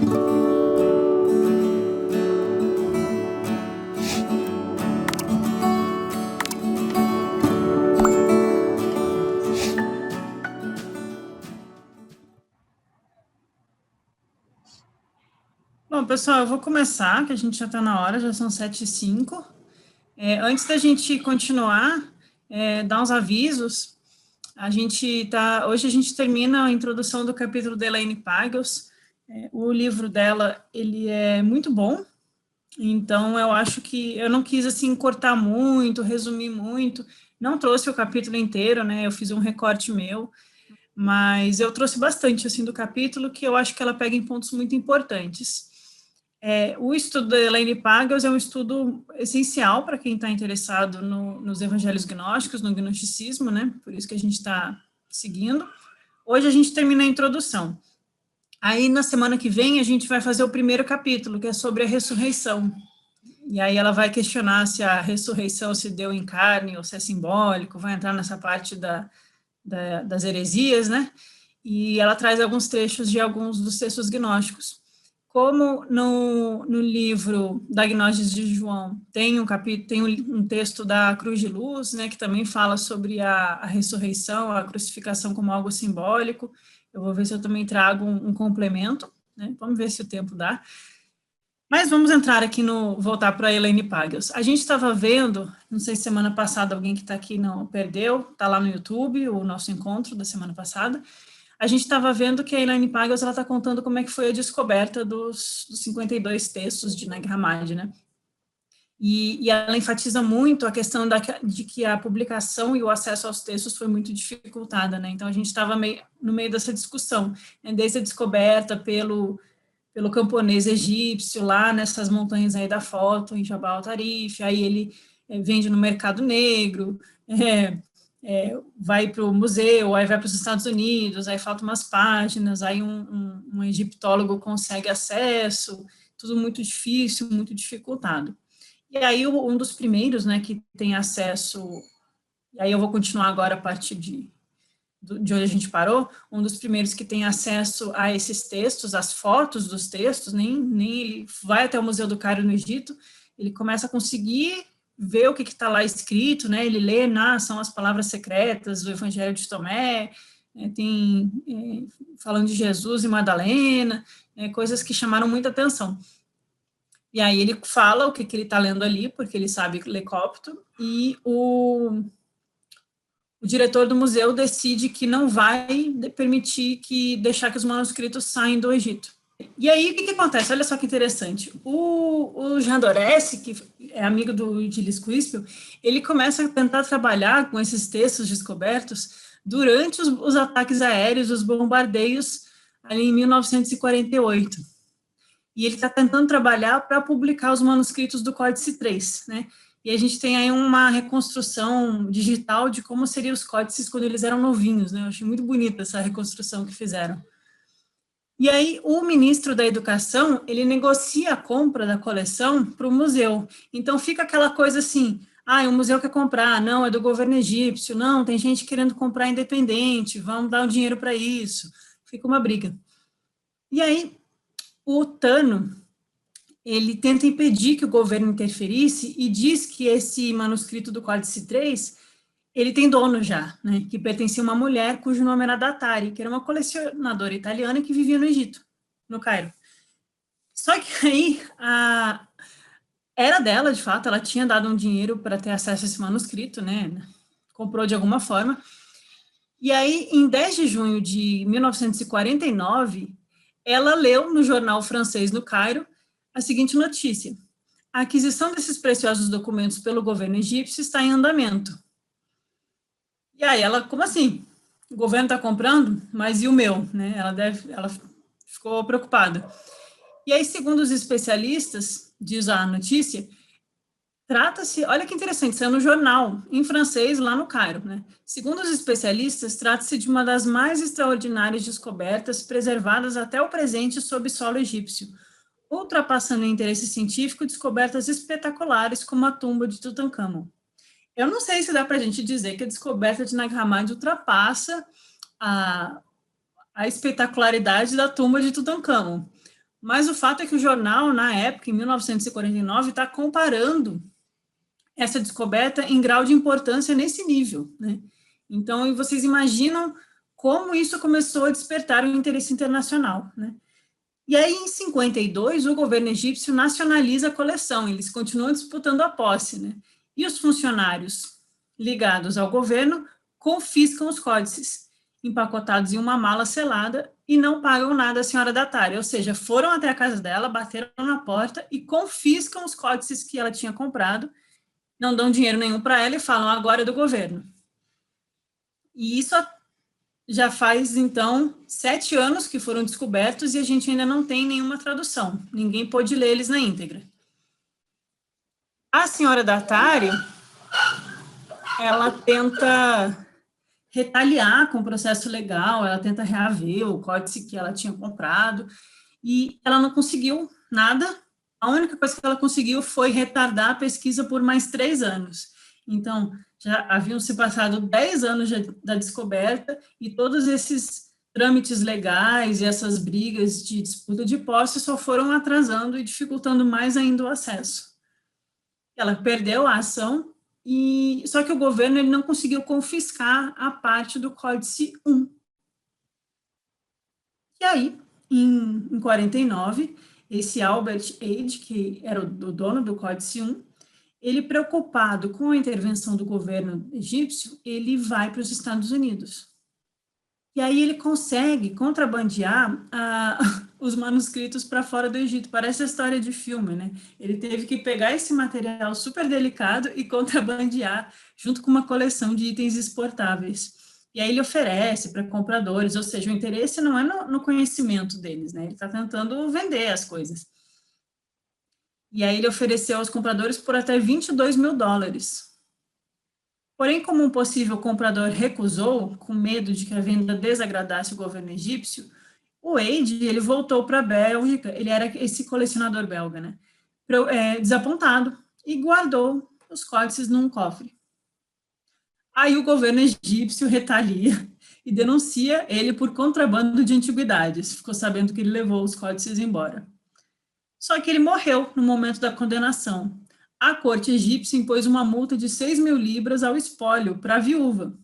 Bom, pessoal, eu vou começar, que a gente já está na hora, já são 7h05. Antes da gente continuar, dar uns avisos. Hoje a gente termina a introdução do capítulo da Elaine Pagels. O livro dela, ele é muito bom, então eu acho que eu não quis, assim, cortar muito, resumir muito, não trouxe o capítulo inteiro, né, eu fiz um recorte meu, mas eu trouxe bastante, assim, do capítulo, que eu acho que ela pega em pontos muito importantes. O estudo da Elaine Pagels é um estudo essencial para quem está interessado nos evangelhos gnósticos, no gnosticismo, né? Por isso que a gente está seguindo. Hoje a gente termina a introdução. Aí, na semana que vem, a gente vai fazer o primeiro capítulo, que é sobre a ressurreição. E aí ela vai questionar se a ressurreição se deu em carne ou se é simbólico, vai entrar nessa parte das heresias, né? E ela traz alguns trechos de alguns dos textos gnósticos. Como no livro da Gnoses de João tem um capítulo, tem um texto da Cruz de Luz, né, que também fala sobre a ressurreição, a crucificação como algo simbólico. Eu vou ver se eu também trago um complemento, né? Vamos ver se o tempo dá. Mas vamos entrar aqui voltar para a Elaine Pagels. A gente estava vendo, não sei se semana passada alguém que está aqui não perdeu, está lá no YouTube, o nosso encontro da semana passada. A gente estava vendo que a Elaine Pagels está contando como é que foi a descoberta dos 52 textos de Nag Hammadi, né? E ela enfatiza muito a questão de que a publicação e o acesso aos textos foi muito dificultada, né? Então a gente estava no meio dessa discussão, né? Desde a descoberta pelo camponês egípcio, lá nessas montanhas aí da foto, em Jabal Tarif, aí ele vende no mercado negro, vai para o museu, aí vai para os Estados Unidos, aí faltam umas páginas, aí um egiptólogo consegue acesso, tudo muito difícil, muito dificultado. E aí um dos primeiros, né, que tem acesso, e aí eu vou continuar agora a partir de onde a gente parou, um dos primeiros que tem acesso a esses textos, as fotos dos textos, nem ele vai até o Museu do Cairo no Egito, ele começa a conseguir ver o que está lá escrito, né, ele lê, são as palavras secretas do Evangelho de Tomé, falando de Jesus e Madalena, coisas que chamaram muita atenção. E aí ele fala o que ele está lendo ali, porque ele sabe ler copto, e o diretor do museu decide que não vai permitir deixar que os manuscritos saiam do Egito. E aí, o que acontece? Olha só que interessante. O Jean Doré, que é amigo do Gilles Quispel, ele começa a tentar trabalhar com esses textos descobertos durante os ataques aéreos, os bombardeios, ali em 1948. E ele está tentando trabalhar para publicar os manuscritos do Códice 3, né? E a gente tem aí uma reconstrução digital de como seriam os códices quando eles eram novinhos, né? Eu achei muito bonita essa reconstrução que fizeram. E aí, o ministro da Educação, ele negocia a compra da coleção para o museu. Então, fica aquela coisa assim, o museu quer comprar, não, é do governo egípcio, não, tem gente querendo comprar independente, vamos dar o dinheiro para isso. Fica uma briga. E aí, o Tano, ele tenta impedir que o governo interferisse e diz que esse manuscrito do Códice 3, ele tem dono já, né, que pertencia a uma mulher cujo nome era Datari, que era uma colecionadora italiana que vivia no Egito, no Cairo. Só que aí, era dela, de fato, ela tinha dado um dinheiro para ter acesso a esse manuscrito, né, comprou de alguma forma, e aí, em 10 de junho de 1949, ela leu no jornal francês no Cairo a seguinte notícia: a aquisição desses preciosos documentos pelo governo egípcio está em andamento. E aí ela, como assim? O governo está comprando? Mas e o meu? Né? Ela ficou preocupada. E aí, segundo os especialistas, diz a notícia, trata-se, olha que interessante, saiu no jornal, em francês, lá no Cairo, né? Segundo os especialistas, trata-se de uma das mais extraordinárias descobertas preservadas até o presente sob solo egípcio, ultrapassando em interesse científico descobertas espetaculares como a tumba de Tutancâmon. Eu não sei se dá para a gente dizer que a descoberta de Nag Hammadi ultrapassa a espetacularidade da tumba de Tutancâmon, Mas o fato é que o jornal, na época, em 1949, está comparando essa descoberta em grau de importância nesse nível, né? Então, vocês imaginam como isso começou a despertar o interesse internacional, né? E aí, em 52, o governo egípcio nacionaliza a coleção, eles continuam disputando a posse, né? E os funcionários ligados ao governo confiscam os códices, empacotados em uma mala selada, e não pagam nada à senhora Datária, ou seja, foram até a casa dela, bateram na porta e confiscam os códices que ela tinha comprado, não dão dinheiro nenhum para ela e falam, agora é do governo. E isso já faz, então, 7 anos que foram descobertos e a gente ainda não tem nenhuma tradução. Ninguém pôde ler eles na íntegra. A senhora Datário, ela tenta retaliar com o processo legal, ela tenta reaver o códice que ela tinha comprado, e ela não conseguiu nada. A única coisa que ela conseguiu foi retardar a pesquisa por mais 3 anos. Então, já haviam se passado 10 anos da descoberta, e todos esses trâmites legais e essas brigas de disputa de posse só foram atrasando e dificultando mais ainda o acesso. Ela perdeu a ação, e só que o governo ele não conseguiu confiscar a parte do Códice 1. E aí, em 49, esse Albert Eid, que era o dono do Códice 1, ele, preocupado com a intervenção do governo egípcio, ele vai para os Estados Unidos. E aí ele consegue contrabandear os manuscritos para fora do Egito. Parece a história de filme, né? Ele teve que pegar esse material super delicado e contrabandear junto com uma coleção de itens exportáveis. E aí ele oferece para compradores, ou seja, o interesse não é no conhecimento deles, né? Ele está tentando vender as coisas. E aí ele ofereceu aos compradores por até $22.000. Porém, como um possível comprador recusou, com medo de que a venda desagradasse o governo egípcio, o Eid, ele voltou para a Bélgica, ele era esse colecionador belga, né? Desapontado, e guardou os códices num cofre. Aí o governo egípcio retalia e denuncia ele por contrabando de antiguidades, ficou sabendo que ele levou os códices embora. Só que ele morreu no momento da condenação. A corte egípcia impôs uma multa de 6.000 libras ao espólio para a viúva.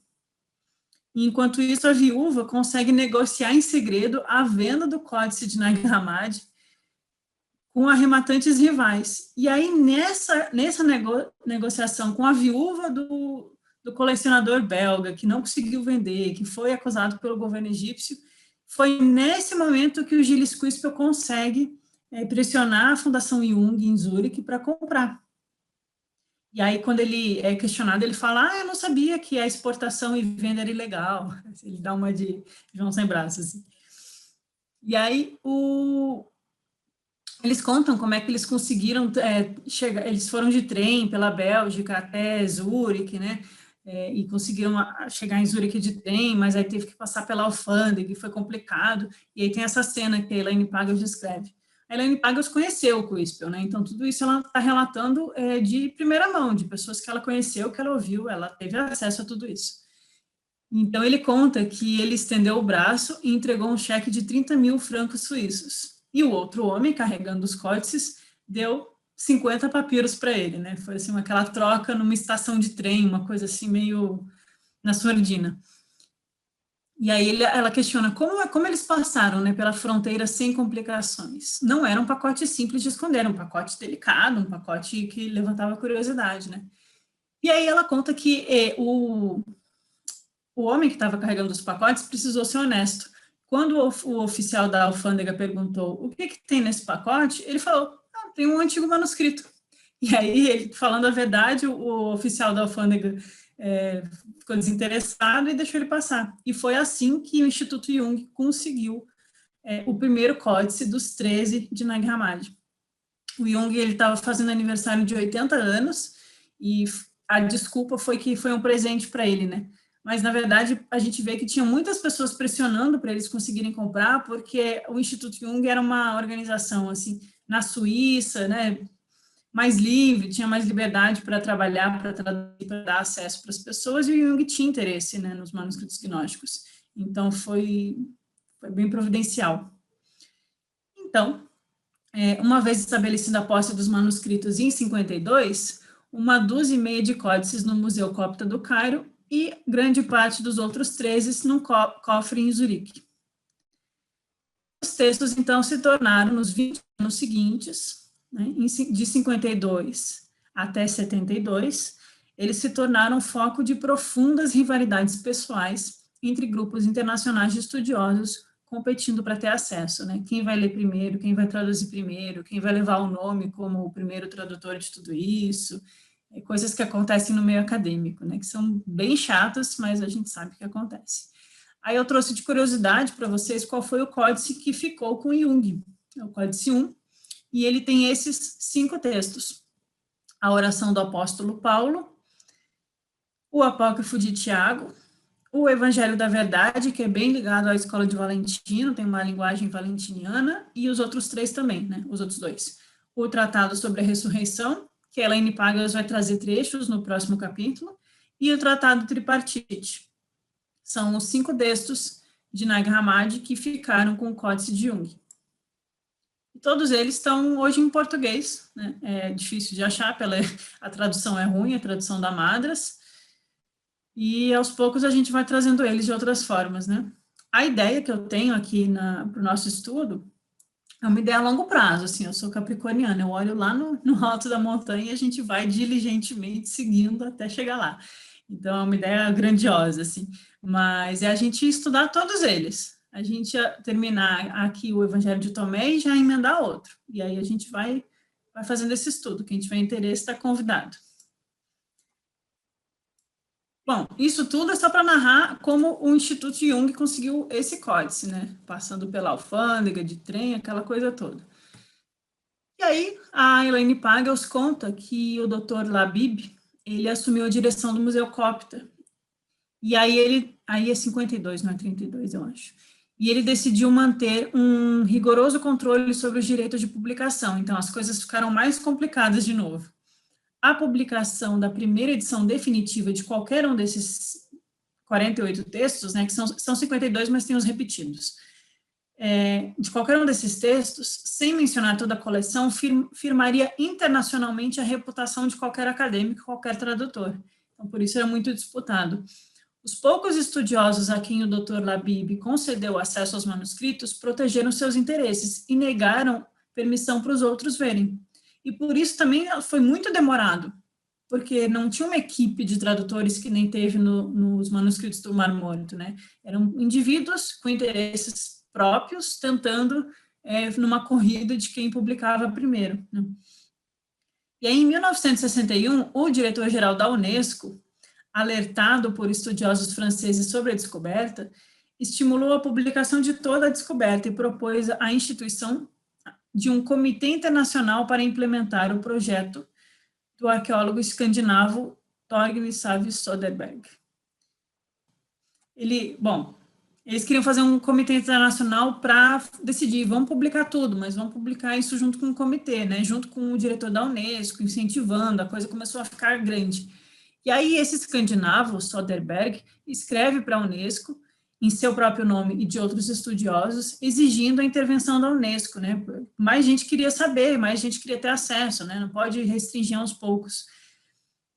E, enquanto isso, a viúva consegue negociar em segredo a venda do códice de Nag Hammadi com arrematantes rivais. E aí, nessa negociação com a viúva do colecionador belga, que não conseguiu vender, que foi acusado pelo governo egípcio, foi nesse momento que o Gilles Quispel consegue pressionar a Fundação Jung em Zurique para comprar. E aí, quando ele é questionado, ele fala, eu não sabia que a exportação e venda era ilegal. Ele dá uma de João sem braços. Assim. E aí, eles contam como é que eles conseguiram chegar, eles foram de trem pela Bélgica até Zurique, né? E conseguiram chegar em Zurique de trem, mas aí teve que passar pela alfândega, e foi complicado. E aí tem essa cena que a Elaine Pagels descreve. A Elaine Pagels conheceu o Quispel, né? Então, tudo isso ela está relatando de primeira mão, de pessoas que ela conheceu, que ela ouviu, ela teve acesso a tudo isso. Então, ele conta que ele estendeu o braço e entregou um cheque de 30.000 francos suíços. E o outro homem, carregando os códices, deu 50 papiros para ele, né? Foi assim, aquela troca numa estação de trem, uma coisa assim meio na sordina. E aí ela questiona como eles passaram, né, pela fronteira sem complicações. Não era um pacote simples de esconder, era um pacote delicado, um pacote que levantava curiosidade, né? E aí ela conta que o homem que estava carregando os pacotes precisou ser honesto. Quando o oficial da alfândega perguntou o que tem nesse pacote, ele falou, tem um antigo manuscrito. E aí, ele, falando a verdade, o oficial da alfândega ficou desinteressado e deixou ele passar. E foi assim que o Instituto Jung conseguiu o primeiro códice dos 13 de Nag Hammadi. O Jung estava fazendo aniversário de 80 anos e a desculpa foi que foi um presente para ele, né? Mas, na verdade, a gente vê que tinha muitas pessoas pressionando para eles conseguirem comprar, porque o Instituto Jung era uma organização, assim, na Suíça, né, mais livre, tinha mais liberdade para trabalhar, para traduzir, para dar acesso para as pessoas, e o Jung tinha interesse, né, nos manuscritos gnósticos. Então, foi bem providencial. Então, uma vez estabelecida a posse dos manuscritos em 52, uma dúzia e meia de códices no Museu Copta do Cairo e grande parte dos outros 13 num cofre em Zurique. Os textos, então, se tornaram, nos 20 anos seguintes, né, de 52 até 72, eles se tornaram foco de profundas rivalidades pessoais entre grupos internacionais de estudiosos competindo para ter acesso, né? Quem vai ler primeiro, quem vai traduzir primeiro, quem vai levar o nome como o primeiro tradutor de tudo isso, coisas que acontecem no meio acadêmico, né? Que são bem chatas, mas a gente sabe que acontece. Aí eu trouxe de curiosidade para vocês qual foi o códice que ficou com Jung, é o códice 1, e ele tem esses 5 textos: a oração do apóstolo Paulo, o apócrifo de Tiago, o Evangelho da Verdade, que é bem ligado à escola de Valentino, tem uma linguagem valentiniana, e os outros 3 também, né, os outros 2. O Tratado sobre a Ressurreição, que a Elaine Pagels vai trazer trechos no próximo capítulo, e o Tratado Tripartite. São os 5 textos de Nag Hammadi que ficaram com o Códice de Jung. E todos eles estão hoje em português, né? É difícil de achar, a tradução é ruim, a tradução da Madras, e aos poucos a gente vai trazendo eles de outras formas, né? A ideia que eu tenho aqui para o nosso estudo é uma ideia a longo prazo, assim, eu sou capricorniana, eu olho lá no alto da montanha e a gente vai diligentemente seguindo até chegar lá. Então, é uma ideia grandiosa, assim, mas é a gente estudar todos eles, a gente terminar aqui o Evangelho de Tomé e já emendar outro, e aí a gente vai fazendo esse estudo, quem tiver interesse está convidado. Bom, isso tudo é só para narrar como o Instituto Jung conseguiu esse códice, né? Passando pela alfândega, de trem, aquela coisa toda. E aí, a Elaine Pagels conta que o Dr. Labib, ele assumiu a direção do Museu Copta. E aí é 52, não é 32, eu acho. E ele decidiu manter um rigoroso controle sobre os direitos de publicação. Então, as coisas ficaram mais complicadas de novo. A publicação da primeira edição definitiva de qualquer um desses 48 textos, né, que são 52, mas tem os repetidos, de qualquer um desses textos, sem mencionar toda a coleção, firmaria internacionalmente a reputação de qualquer acadêmico, qualquer tradutor. Então, por isso era muito disputado. Os poucos estudiosos a quem o Dr. Labib concedeu acesso aos manuscritos protegeram seus interesses e negaram permissão para os outros verem. E por isso também foi muito demorado, porque não tinha uma equipe de tradutores que nem teve nos manuscritos do Mar Morto, né? Eram indivíduos com interesses próprios, tentando numa corrida de quem publicava primeiro, né? E aí, em 1961, o diretor-geral da Unesco, alertado por estudiosos franceses sobre a descoberta, estimulou a publicação de toda a descoberta e propôs a instituição de um comitê internacional para implementar o projeto do arqueólogo escandinavo Torgny Savge Soderberg. Eles queriam fazer um comitê internacional para decidir, vamos publicar tudo, mas vamos publicar isso junto com o comitê, né, junto com o diretor da Unesco, incentivando, a coisa começou a ficar grande. E aí esse escandinavo, Soderberg, escreve para a Unesco, em seu próprio nome e de outros estudiosos, exigindo a intervenção da Unesco, né? Mais gente queria saber, mais gente queria ter acesso, né? Não pode restringir aos poucos.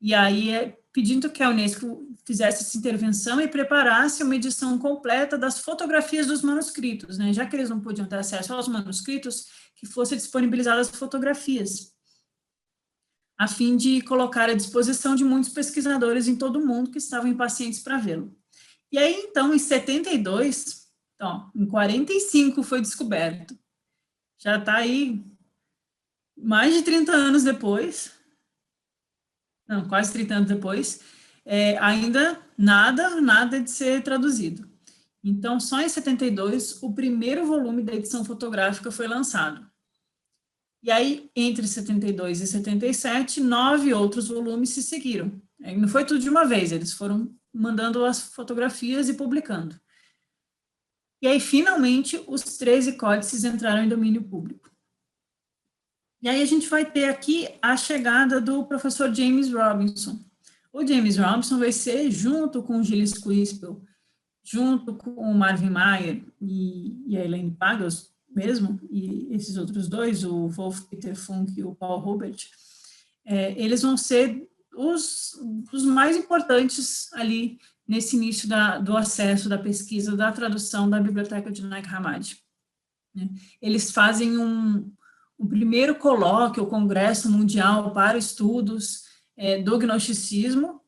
E aí, pedindo que a Unesco fizesse essa intervenção e preparasse uma edição completa das fotografias dos manuscritos, né? Já que eles não podiam ter acesso aos manuscritos, que fossem disponibilizadas fotografias, a fim de colocar à disposição de muitos pesquisadores em todo o mundo que estavam impacientes para vê-lo. E aí, então, em 72, então, em 45 foi descoberto. Já está aí mais de 30 anos depois, não, quase 30 anos depois, ainda nada de ser traduzido. Então, só em 72, o primeiro volume da edição fotográfica foi lançado. E aí, entre 72 e 77, 9 outros volumes se seguiram. Não foi tudo de uma vez, eles foram mandando as fotografias e publicando. E aí, finalmente, os 13 códices entraram em domínio público. E aí a gente vai ter aqui a chegada do professor James Robinson. O James Robinson vai ser, junto com o Gilles Quispel, junto com o Marvin Mayer e a Elaine Pagels, mesmo, e esses outros dois, o Wolf-Peter Funk e o Paul Hobart, eles vão ser os mais importantes ali nesse início do acesso, da pesquisa, da tradução da biblioteca de Nag Hammadi. Né? Eles fazem o primeiro colóquio, o Congresso Mundial para Estudos do Gnosticismo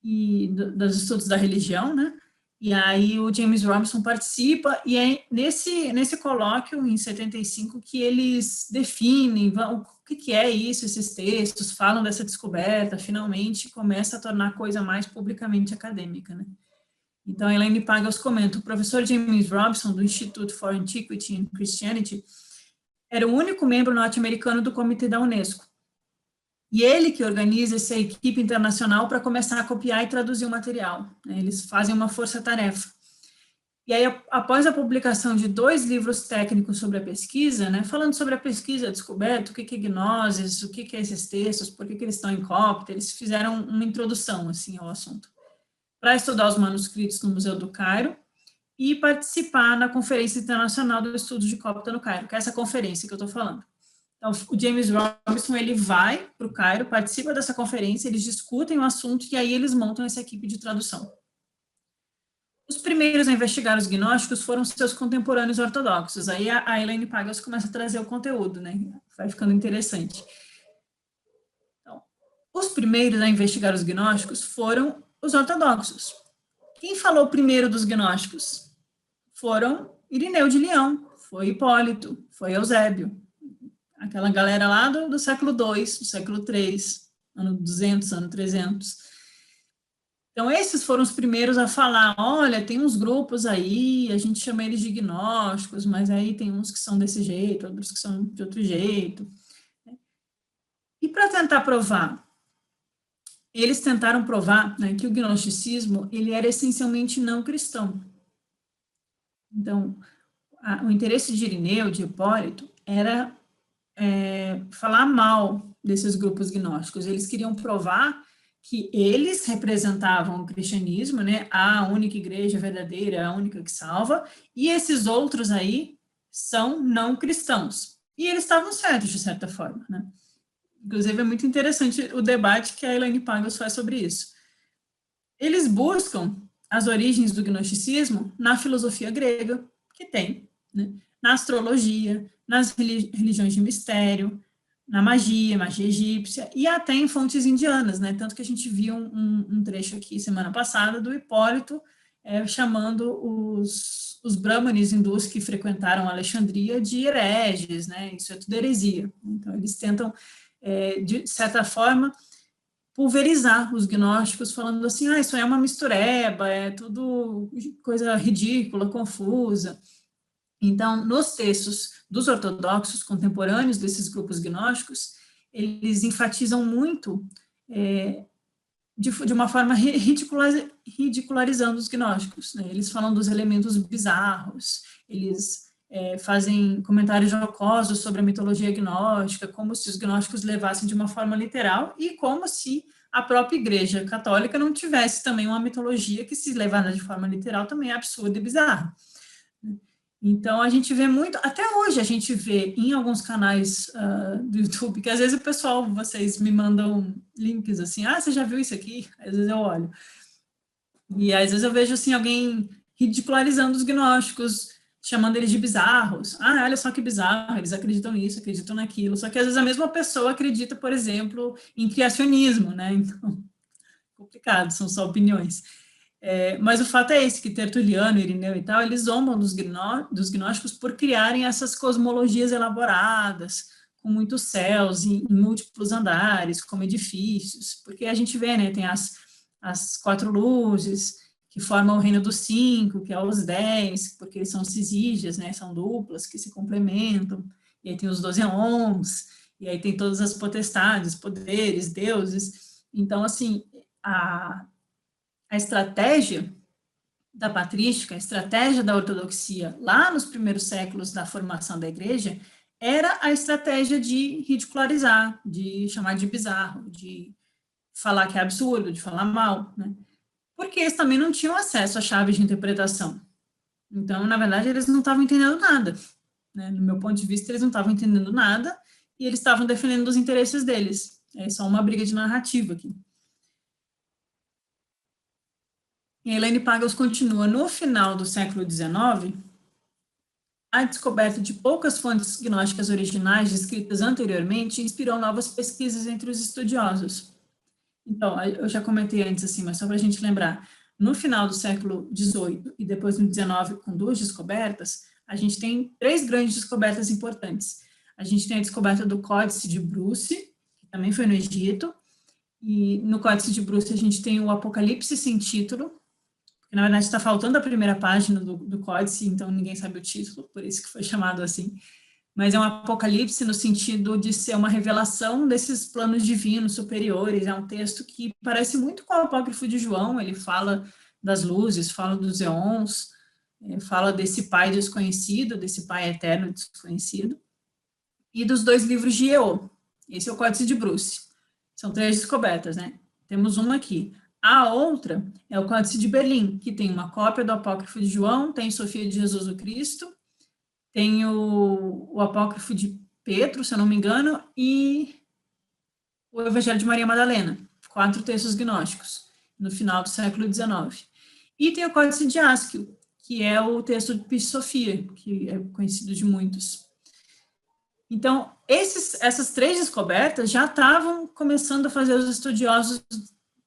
e dos estudos da religião, né? E aí o James Robison participa, e é nesse colóquio, em 75, que eles definem o que é isso, esses textos, falam dessa descoberta, finalmente começa a tornar a coisa mais publicamente acadêmica, né? Então, a Elaine Pagels comenta, o professor James Robison, do Institute for Antiquity and Christianity, era o único membro norte-americano do comitê da Unesco. E ele que organiza essa equipe internacional para começar a copiar e traduzir o material. Né? Eles fazem uma força-tarefa. E aí, após a publicação de 2 livros técnicos sobre a pesquisa, né, falando sobre a pesquisa, a descoberta, o que é gnoses, o que é esses textos, por que eles estão em cópita, eles fizeram uma introdução assim, ao assunto, para estudar os manuscritos no Museu do Cairo e participar na Conferência Internacional do Estudo de Cópita no Cairo, que é essa conferência que eu estou falando. Então, o James Robison, ele vai para o Cairo, participa dessa conferência, eles discutem o assunto e aí eles montam essa equipe de tradução. Os primeiros a investigar os gnósticos foram seus contemporâneos ortodoxos. Aí a Elaine Pagels começa a trazer o conteúdo, né? Vai ficando interessante. Então, os primeiros a investigar os gnósticos foram os ortodoxos. Quem falou primeiro dos gnósticos? Foram Irineu de Leão, foi Hipólito, foi Eusébio. Aquela galera lá do século II, do século III, ano 200, ano 300. Então, esses foram os primeiros a falar, olha, tem uns grupos aí, a gente chama eles de gnósticos, mas aí tem uns que são desse jeito, outros que são de outro jeito. E para tentar provar, eles tentaram provar, né, que o gnosticismo, ele era essencialmente não cristão. Então, o interesse de Irineu, de Hipólito, era falar mal desses grupos gnósticos. Eles queriam provar que eles representavam o cristianismo, né, a única igreja verdadeira, a única que salva, e esses outros aí são não cristãos. E eles estavam certos, de certa forma, né? Inclusive, é muito interessante o debate que a Elaine Pagels faz sobre isso. Eles buscam as origens do gnosticismo na filosofia grega, que tem, né, na astrologia, nas religiões de mistério, na magia egípcia, e até em fontes indianas, né? Tanto que a gente viu um trecho aqui semana passada do Hipólito chamando os brahmanes hindus que frequentaram Alexandria de hereges, né? Isso é tudo heresia. Então, eles tentam, de certa forma, pulverizar os gnósticos, falando assim, isso é uma mistureba, é tudo coisa ridícula, confusa. Então, nos textos dos ortodoxos contemporâneos desses grupos gnósticos, eles enfatizam muito, de uma forma ridicularizando os gnósticos. Né? Eles falam dos elementos bizarros, eles fazem comentários jocosos sobre a mitologia gnóstica, como se os gnósticos levassem de uma forma literal e como se a própria Igreja Católica não tivesse também uma mitologia que, se levada de forma literal, também é absurda e bizarra. Então, a gente vê muito, até hoje a gente vê em alguns canais do YouTube, que às vezes o pessoal, vocês me mandam links assim, você já viu isso aqui? Às vezes eu olho. E às vezes eu vejo assim, alguém ridicularizando os gnósticos, chamando eles de bizarros. Olha só que bizarro, eles acreditam nisso, acreditam naquilo. Só que às vezes a mesma pessoa acredita, por exemplo, em criacionismo, né? Então, complicado, são só opiniões. Mas o fato é esse, que Tertuliano, Irineu e tal, eles zombam dos gnósticos por criarem essas cosmologias elaboradas, com muitos céus em múltiplos andares, como edifícios, porque a gente vê, né, tem as 4 luzes, que formam o reino dos 5, que é os 10, porque eles são cisígias, né, são duplas, que se complementam, e aí tem os 12 ohms, e aí tem todas as potestades, poderes, deuses. Então, assim, a estratégia da patrística, a estratégia da ortodoxia, lá nos primeiros séculos da formação da igreja, era a estratégia de ridicularizar, de chamar de bizarro, de falar que é absurdo, de falar mal, né? Porque eles também não tinham acesso a chaves de interpretação. Então, na verdade, eles não estavam entendendo nada. né? No meu ponto de vista, eles não estavam entendendo nada e eles estavam defendendo os interesses deles. É só uma briga de narrativa aqui. E a Elaine Pagels continua, no final do século XIX, a descoberta de poucas fontes gnósticas originais descritas anteriormente inspirou novas pesquisas entre os estudiosos. Então, eu já comentei antes, assim, mas só para a gente lembrar, no final do século XVIII e depois no XIX, com duas descobertas, a gente tem três grandes descobertas importantes. A gente tem a descoberta do Códice de Bruce, que também foi no Egito, e no Códice de Bruce a gente tem o Apocalipse sem título, que na verdade está faltando a primeira página do Códice, então ninguém sabe o título, por isso que foi chamado assim. Mas é um apocalipse no sentido de ser uma revelação desses planos divinos superiores, é um texto que parece muito com o apócrifo de João, ele fala das luzes, fala dos eons, fala desse pai desconhecido, desse pai eterno desconhecido, e dos dois livros de Eo. Esse é o Códice de Bruce. São três descobertas, né? Temos uma aqui. A outra é o Códice de Berlim, que tem uma cópia do apócrifo de João, tem Sofia de Jesus o Cristo, tem o apócrifo de Pedro, se eu não me engano, e o Evangelho de Maria Madalena, 4 textos gnósticos, no final do século XIX. E tem o Códice de Asquio, que é o texto de Pis Sofia, que é conhecido de muitos. Então, essas três descobertas já estavam começando a fazer os estudiosos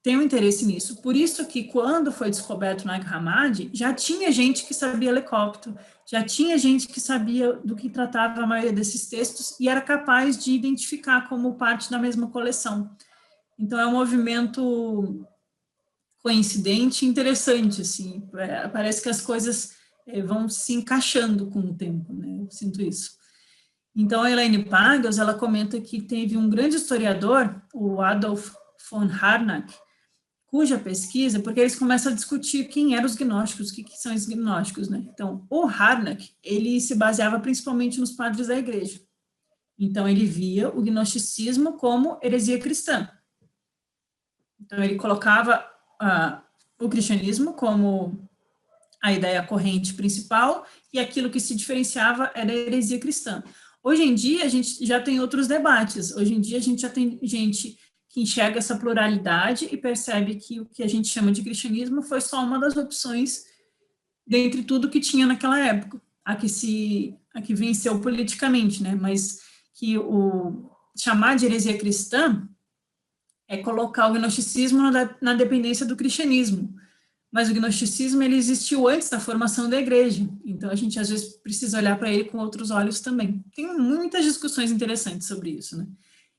terem um interesse nisso. Por isso que, quando foi descoberto o Nag Hammadi, já tinha gente que sabia ler copto, já tinha gente que sabia do que tratava a maioria desses textos e era capaz de identificar como parte da mesma coleção. Então, é um movimento coincidente e interessante, assim, parece que as coisas vão se encaixando com o tempo, né? Eu sinto isso. Então, a Elaine Pagels, ela comenta que teve um grande historiador, o Adolf von Harnack, cuja pesquisa, porque eles começam a discutir quem eram os gnósticos, o que são os gnósticos, né? Então, o Harnack, ele se baseava principalmente nos padres da igreja. Então, ele via o gnosticismo como heresia cristã. Então, ele colocava o cristianismo como a ideia corrente principal e aquilo que se diferenciava era a heresia cristã. Hoje em dia, a gente já tem outros debates. Hoje em dia, a gente já tem gente que enxerga essa pluralidade e percebe que o que a gente chama de cristianismo foi só uma das opções dentre tudo que tinha naquela época, a que venceu politicamente, né? Mas que o chamar de heresia cristã é colocar o gnosticismo na dependência do cristianismo. Mas o gnosticismo, ele existiu antes da formação da igreja, então a gente às vezes precisa olhar para ele com outros olhos também. Tem muitas discussões interessantes sobre isso, né?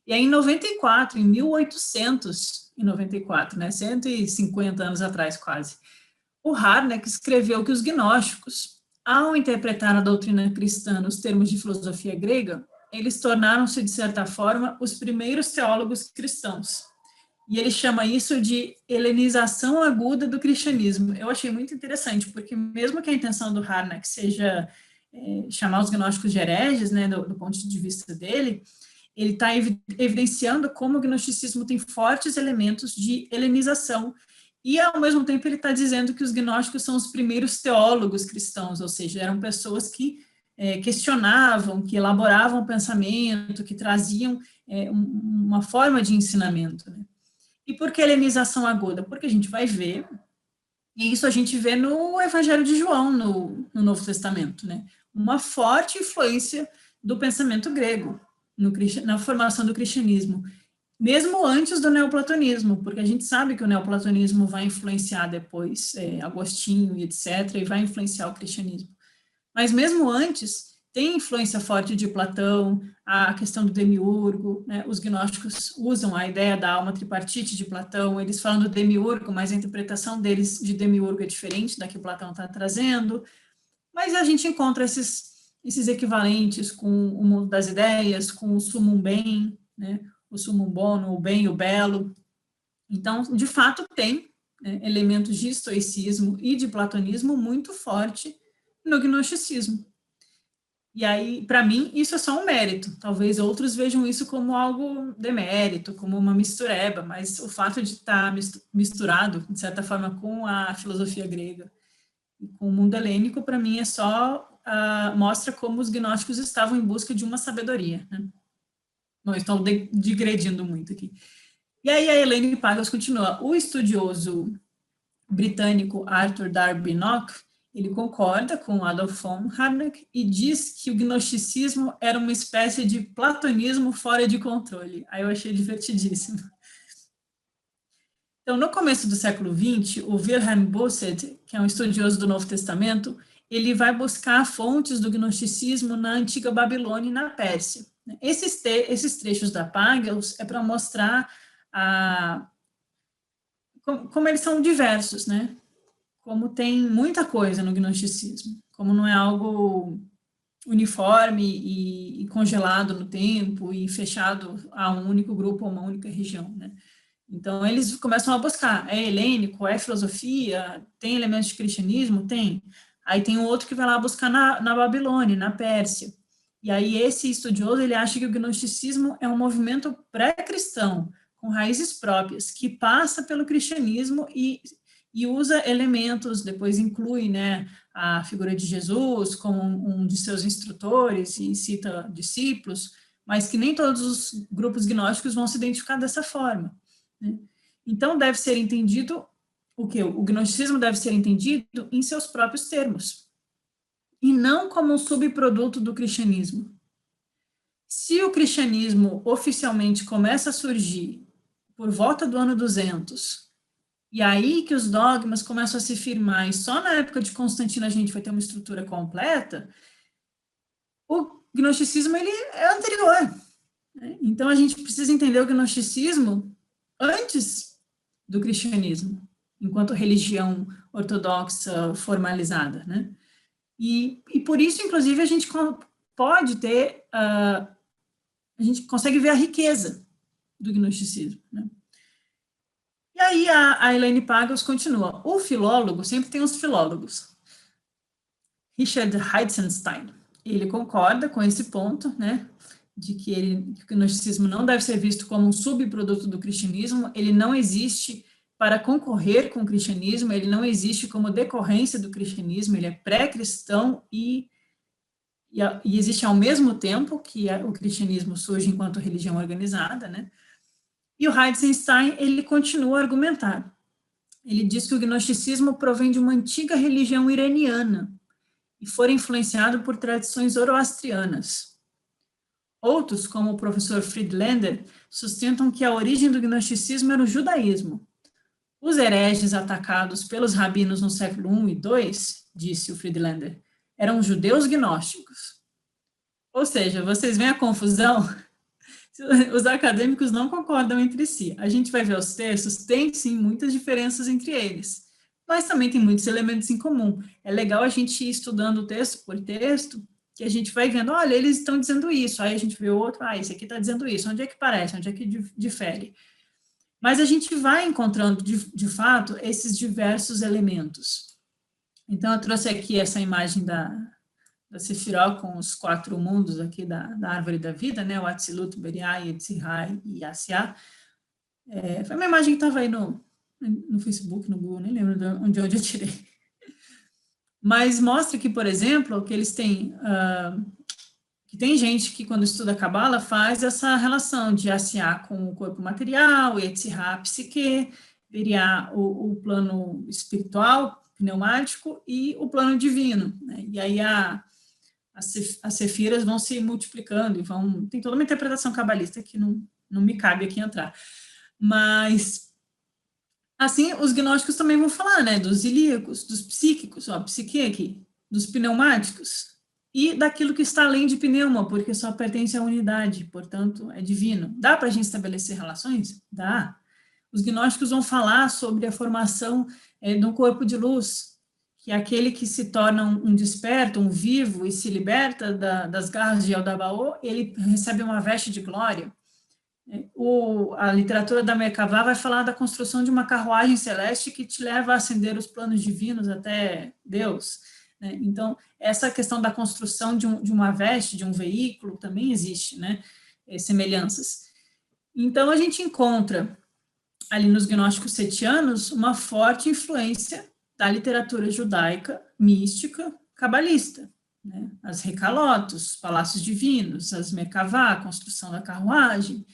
E aí, em 94, em 1894, né, 150 anos atrás quase, o Harnack escreveu que os gnósticos, ao interpretar a doutrina cristã nos termos de filosofia grega, eles tornaram-se, de certa forma, os primeiros teólogos cristãos. E ele chama isso de helenização aguda do cristianismo. Eu achei muito interessante, porque mesmo que a intenção do Harnack seja chamar os gnósticos de hereges, né, do ponto de vista dele, ele está evidenciando como o gnosticismo tem fortes elementos de helenização, e ao mesmo tempo ele está dizendo que os gnósticos são os primeiros teólogos cristãos, ou seja, eram pessoas que questionavam, que elaboravam pensamento, que traziam uma forma de ensinamento, né? E por que helenização aguda? Porque a gente vai ver, e isso a gente vê no Evangelho de João, no Novo Testamento, né? Uma forte influência do pensamento grego na formação do cristianismo, mesmo antes do neoplatonismo, porque a gente sabe que o neoplatonismo vai influenciar depois Agostinho e etc., e vai influenciar o cristianismo. Mas mesmo antes, tem influência forte de Platão, a questão do demiurgo, né? Os gnósticos usam a ideia da alma tripartite de Platão, eles falam do demiurgo, mas a interpretação deles de demiurgo é diferente da que Platão está trazendo, mas a gente encontra esses equivalentes com o mundo das ideias, com o sumum bem, né? O sumum bono, o bem e o belo. Então, de fato, tem elementos de estoicismo e de platonismo muito forte no gnosticismo. E aí, para mim, isso é só um mérito. Talvez outros vejam isso como algo demérito, como uma mistureba, mas o fato de estar misturado, de certa forma, com a filosofia grega e com o mundo helênico, para mim, é só mostra como os gnósticos estavam em busca de uma sabedoria, né? Não estou digredindo muito aqui. E aí a Elaine Pagels continua. O estudioso britânico Arthur Darby Nock, ele concorda com Adolf von Harnack e diz que o gnosticismo era uma espécie de platonismo fora de controle. Aí eu achei divertidíssimo. Então, no começo do século XX, o Wilhelm Bosset, que é um estudioso do Novo Testamento, ele vai buscar fontes do gnosticismo na antiga Babilônia e na Pérsia. Esses trechos da Pagels é para mostrar como eles são diversos, né? Como tem muita coisa no gnosticismo, como não é algo uniforme e congelado no tempo e fechado a um único grupo ou uma única região, né? Então, eles começam a buscar, é helênico, é filosofia, tem elementos de cristianismo? Tem. Aí tem um outro que vai lá buscar na Babilônia, na Pérsia. E aí esse estudioso, ele acha que o gnosticismo é um movimento pré-cristão, com raízes próprias, que passa pelo cristianismo e usa elementos, depois inclui, né, a figura de Jesus como um de seus instrutores e cita discípulos, mas que nem todos os grupos gnósticos vão se identificar dessa forma, né? Então, deve ser entendido o quê? O gnosticismo deve ser entendido em seus próprios termos, e não como um subproduto do cristianismo. Se o cristianismo oficialmente começa a surgir por volta do ano 200, e aí que os dogmas começam a se firmar, e só na época de Constantino a gente vai ter uma estrutura completa, o gnosticismo ele é anterior, né? Então a gente precisa entender o gnosticismo antes do cristianismo, enquanto religião ortodoxa formalizada, né? E por isso, inclusive, a gente pode ter, a gente consegue ver a riqueza do gnosticismo, né? E aí a Elaine Pagels continua. O filólogo, sempre tem os filólogos. Richard Heisenstein, ele concorda com esse ponto, né, de que o gnosticismo não deve ser visto como um subproduto do cristianismo, ele não existe para concorrer com o cristianismo, ele não existe como decorrência do cristianismo, ele é pré-cristão e existe ao mesmo tempo que o cristianismo surge enquanto religião organizada, né? E o Heisenstein, ele continua a argumentar. Ele diz que o gnosticismo provém de uma antiga religião iraniana e foi influenciado por tradições zoroastrianas. Outros, como o professor Friedlander, sustentam que a origem do gnosticismo era o judaísmo. Os hereges atacados pelos rabinos no século I e II, disse o Friedlander, eram judeus gnósticos. Ou seja, vocês veem a confusão? Os acadêmicos não concordam entre si. A gente vai ver os textos, tem sim muitas diferenças entre eles, mas também tem muitos elementos em comum. É legal a gente ir estudando texto por texto, que a gente vai vendo, olha, eles estão dizendo isso, aí a gente vê outro, esse aqui está dizendo isso, onde é que parece, onde é que difere? Mas a gente vai encontrando, de fato, esses diversos elementos. Então, eu trouxe aqui essa imagem da Sefirot com os 4 mundos aqui da árvore da vida, né, o Atzilut, Beriah, Yetzirah e Asiá. Foi uma imagem que estava aí no Facebook, no Google, nem lembro de onde eu tirei. Mas mostra que, por exemplo, que eles têm, que tem gente que quando estuda Kabbalah faz essa relação de Asiá com o corpo material, Yetzirah, a psique, Beriah, o plano espiritual, pneumático, e o plano divino, né? E aí as sefiras vão se multiplicando e tem toda uma interpretação cabalista que não me cabe aqui entrar. Mas, assim, os gnósticos também vão falar, né, dos ilíacos, dos psíquicos, psique aqui, dos pneumáticos, e daquilo que está além de pneuma, porque só pertence à unidade, portanto, é divino. Dá para a gente estabelecer relações? Dá. Os gnósticos vão falar sobre a formação de um corpo de luz, que é aquele que se torna um desperto, um vivo, e se liberta das garras de Eldabaô, ele recebe uma veste de glória. A literatura da Merkavá vai falar da construção de uma carruagem celeste que te leva a ascender os planos divinos até Deus, né? Então, essa questão da construção de uma veste, de um veículo, também existe, né? Semelhanças. Então, a gente encontra ali nos gnósticos setianos uma forte influência da literatura judaica, mística, cabalista. né? As recalotos, palácios divinos, as Merkavá, a construção da carruagem,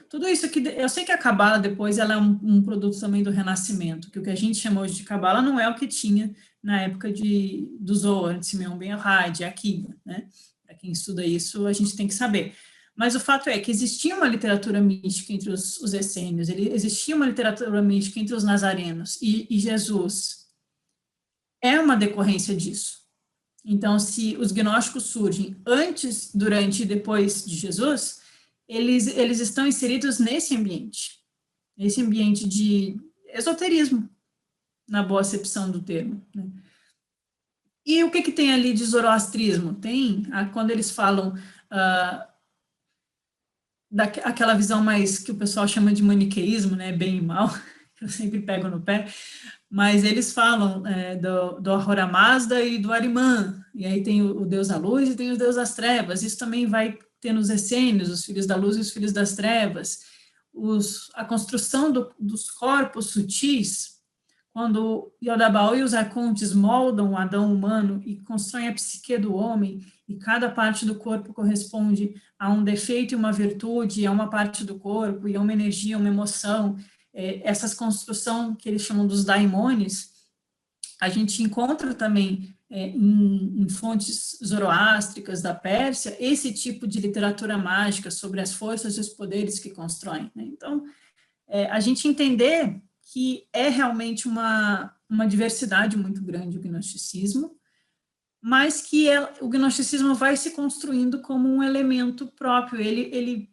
tudo isso aqui. Eu sei que a Cabala depois ela é um produto também do Renascimento, que o que a gente chama hoje de Cabala não é o que tinha na época do Zohar, de Simeon Ben Yochai, de Akiva, né? Para quem estuda isso, a gente tem que saber. Mas o fato é que existia uma literatura mística entre os essênios, existia uma literatura mística entre os nazarenos, e Jesus é uma decorrência disso. Então, se os gnósticos surgem antes, durante e depois de Jesus, eles estão inseridos nesse ambiente de esoterismo, na boa acepção do termo, né? E o que tem ali de zoroastrismo? Tem, quando eles falam daquela visão mais que o pessoal chama de maniqueísmo, né, bem e mal, que eu sempre pego no pé, mas eles falam do Ahura Mazda e do Ahriman, e aí tem o Deus da luz e tem o Deus das trevas. Isso também vai ter nos essênios, os filhos da luz e os filhos das trevas. A construção dos corpos sutis, quando Yodabao e os arcontes moldam o Adão humano e constroem a psique do homem, e cada parte do corpo corresponde a um defeito e uma virtude, a uma parte do corpo, e a uma energia, uma emoção. Essas construções que eles chamam dos daimones, a gente encontra também em fontes zoroástricas da Pérsia, esse tipo de literatura mágica sobre as forças e os poderes que constroem, né? Então, a gente entender que é realmente uma diversidade muito grande o gnosticismo, mas que o gnosticismo vai se construindo como um elemento próprio. Ele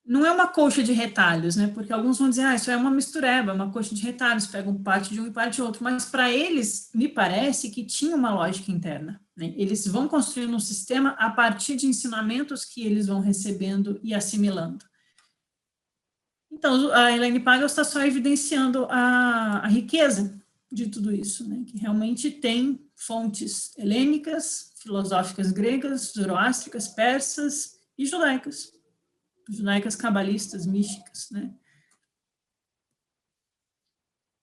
não é uma coxa de retalhos, né? Porque alguns vão dizer, isso é uma mistureba, uma coxa de retalhos, pegam parte de um e parte de outro, mas para eles, me parece que tinha uma lógica interna, né? Eles vão construindo um sistema a partir de ensinamentos que eles vão recebendo e assimilando. Então, a Elaine Pagels está só evidenciando a riqueza de tudo isso, né? Que realmente tem fontes helênicas, filosóficas gregas, zoroástricas, persas e judaicas cabalistas, místicas, né?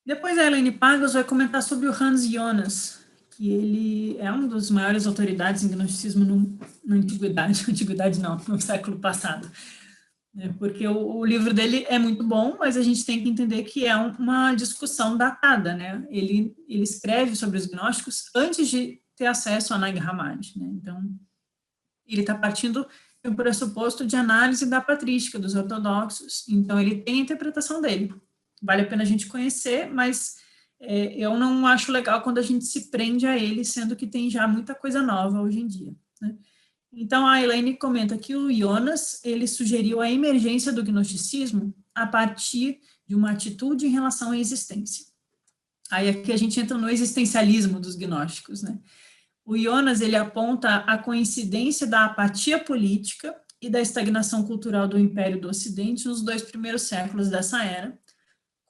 Depois a Elaine Pagels vai comentar sobre o Hans Jonas, que ele é uma das maiores autoridades em gnosticismo na antiguidade não, no século passado. Porque o livro dele é muito bom, mas a gente tem que entender que é uma discussão datada, né? Ele escreve sobre os gnósticos antes de ter acesso a Nag Hammadi, né? Então, ele está partindo do pressuposto de análise da patrística dos ortodoxos, então ele tem a interpretação dele. Vale a pena a gente conhecer, mas eu não acho legal quando a gente se prende a ele, sendo que tem já muita coisa nova hoje em dia, né? Então, a Elaine comenta que o Jonas, ele sugeriu a emergência do gnosticismo a partir de uma atitude em relação à existência. Aí aqui a gente entra no existencialismo dos gnósticos, né? O Jonas, ele aponta a coincidência da apatia política e da estagnação cultural do Império do Ocidente nos 2 primeiros séculos dessa era,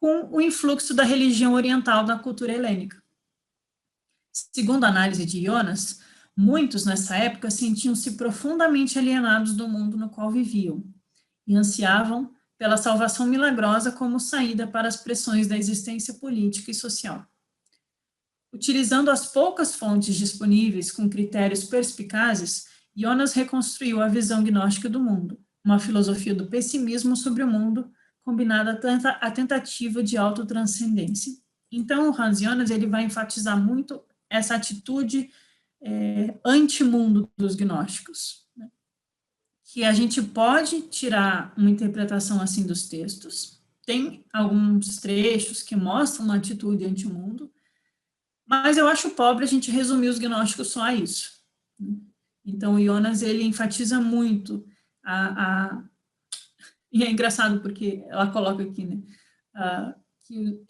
com o influxo da religião oriental na cultura helênica. Segundo a análise de Jonas, muitos nessa época sentiam-se profundamente alienados do mundo no qual viviam e ansiavam pela salvação milagrosa como saída para as pressões da existência política e social. Utilizando as poucas fontes disponíveis com critérios perspicazes, Jonas reconstruiu a visão gnóstica do mundo, uma filosofia do pessimismo sobre o mundo, combinada à tentativa de autotranscendência. Então, o Hans Jonas ele vai enfatizar muito essa atitude antimundo dos gnósticos, né? Que a gente pode tirar uma interpretação assim dos textos, tem alguns trechos que mostram uma atitude antimundo, mas eu acho pobre a gente resumir os gnósticos só a isso, né? Então, o Jonas, ele enfatiza muito e é engraçado porque ela coloca aqui, né, que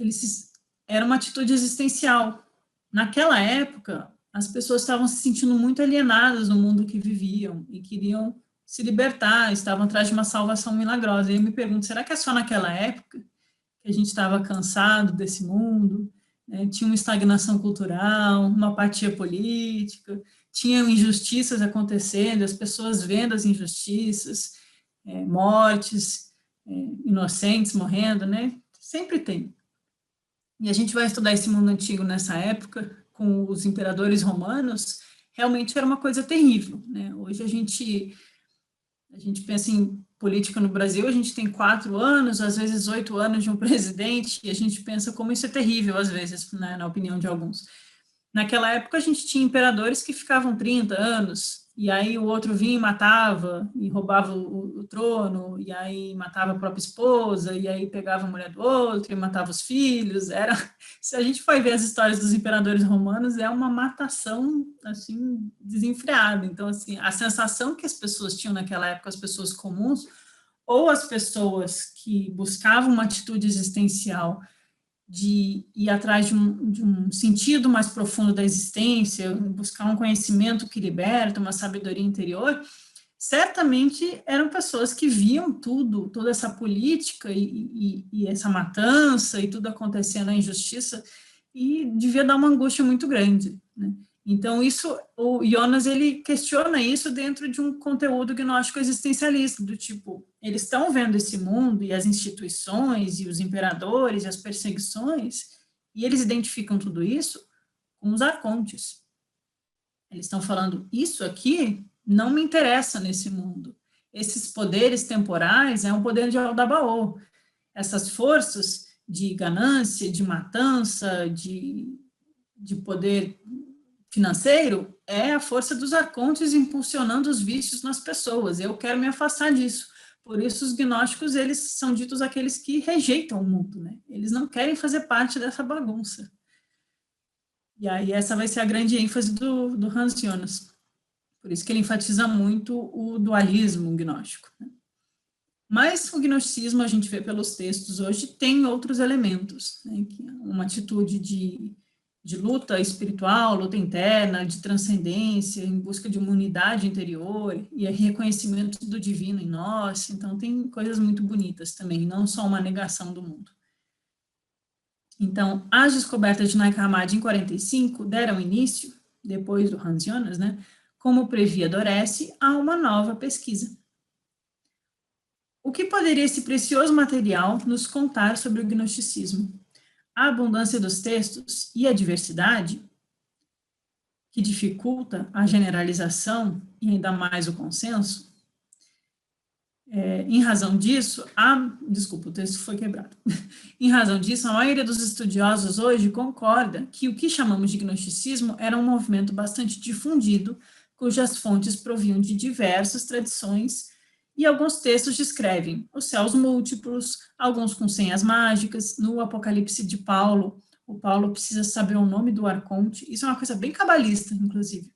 era uma atitude existencial. Naquela época, as pessoas estavam se sentindo muito alienadas no mundo que viviam e queriam se libertar, estavam atrás de uma salvação milagrosa. E eu me pergunto, será que é só naquela época que a gente estava cansado desse mundo, né? Tinha uma estagnação cultural, uma apatia política, tinham injustiças acontecendo, as pessoas vendo as injustiças, mortes, inocentes morrendo, né? Sempre tem. E a gente vai estudar esse mundo antigo nessa época, com os imperadores romanos, realmente era uma coisa terrível, né? Hoje a gente pensa em política no Brasil, a gente tem 4 anos, às vezes 8 anos de um presidente, e a gente pensa como isso é terrível, às vezes, né, na opinião de alguns. Naquela época, a gente tinha imperadores que ficavam 30 anos, e aí o outro vinha e matava, e roubava o trono, e aí matava a própria esposa, e aí pegava a mulher do outro, e matava os filhos. Se a gente for ver as histórias dos imperadores romanos, é uma matação, assim, desenfreada. Então, assim, a sensação que as pessoas tinham naquela época, as pessoas comuns, ou as pessoas que buscavam uma atitude existencial de ir atrás de um sentido mais profundo da existência, buscar um conhecimento que liberta, uma sabedoria interior, certamente eram pessoas que viam tudo, toda essa política e essa matança e tudo acontecendo, a injustiça, e devia dar uma angústia muito grande, né? Então, o Jonas, ele questiona isso dentro de um conteúdo gnóstico existencialista, do tipo, eles estão vendo esse mundo e as instituições e os imperadores e as perseguições, e eles identificam tudo isso com os arcontes. Eles estão falando, isso aqui não me interessa nesse mundo. Esses poderes temporais é um poder de Aldabaoth. Essas forças de ganância, de matança, de poder financeiro, é a força dos arcontes impulsionando os vícios nas pessoas. Eu quero me afastar disso. Por isso, os gnósticos, eles são ditos aqueles que rejeitam o mundo, né? Eles não querem fazer parte dessa bagunça. E aí, essa vai ser a grande ênfase do Hans Jonas. Por isso que ele enfatiza muito o dualismo gnóstico, né? Mas o gnosticismo, a gente vê pelos textos hoje, tem outros elementos, né? Uma atitude de luta espiritual, luta interna, de transcendência, em busca de uma unidade interior, e reconhecimento do divino em nós. Então, tem coisas muito bonitas também, não só uma negação do mundo. Então, as descobertas de Nag Hammadi em 45 deram início, depois do Hans Jonas, né, como previa Doresi, a uma nova pesquisa. O que poderia esse precioso material nos contar sobre o gnosticismo? A abundância dos textos e a diversidade, que dificulta a generalização e ainda mais o consenso, em razão disso, desculpa, o texto foi quebrado. Em razão disso, a maioria dos estudiosos hoje concorda que o que chamamos de gnosticismo era um movimento bastante difundido, cujas fontes provinham de diversas tradições, e alguns textos descrevem os céus múltiplos, alguns com senhas mágicas. No Apocalipse de Paulo, o Paulo precisa saber o nome do arconte. Isso é uma coisa bem cabalista, inclusive.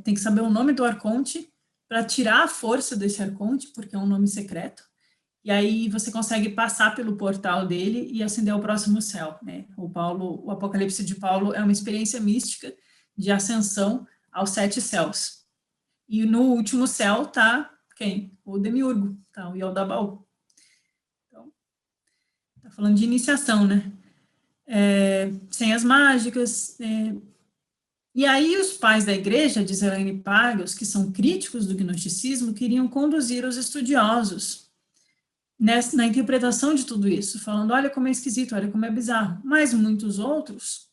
Tem que saber o nome do arconte para tirar a força desse arconte, porque é um nome secreto, e aí você consegue passar pelo portal dele e ascender ao próximo céu, né? O Apocalipse de Paulo é uma experiência mística de ascensão aos 7 céus. E no último céu está quem? O Demiurgo, tá? O Yaldabaoth. Então, está falando de iniciação, né? Senhas mágicas. E aí os pais da igreja, diz Elaine Pagels, que são críticos do gnosticismo, queriam conduzir os estudiosos na interpretação de tudo isso, falando, olha como é esquisito, olha como é bizarro. Mas muitos outros